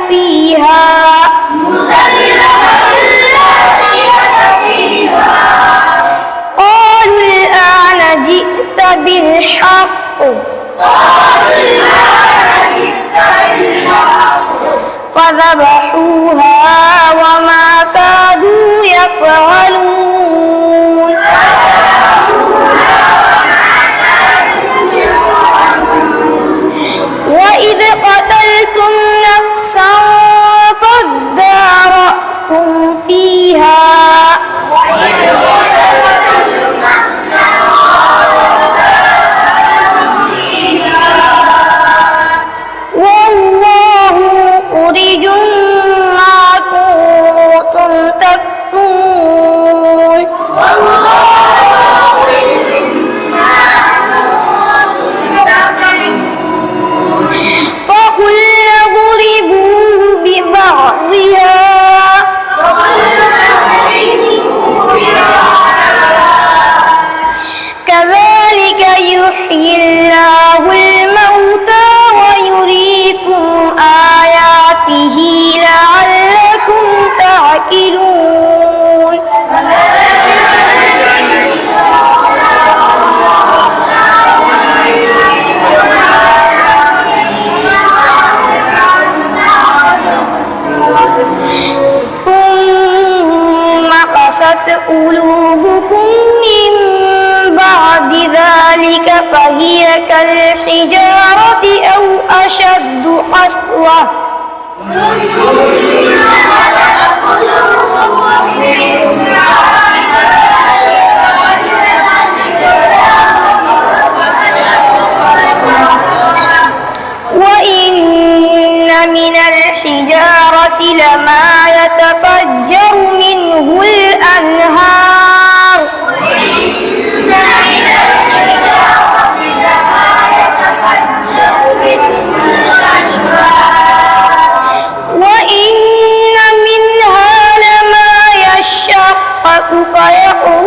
فيها قالوا الآن جئت بالحق فذبحوها وما كادوا يفعلون وإذ قتلتم نفسا فادارأتم فيها والله مخرج ما كنتم تكتمون فقلنا اضربوه ببعضها كذلك يحيي الله الموتى ويريكم آياته لعلكم تعقلون ثم قست قلوبكم من بعد ذلك فهي كالحجارة أو أشد قسوة وإن من الحجارة لما يتفجر منه الأنهار وإن منها لما يشقق فيخرج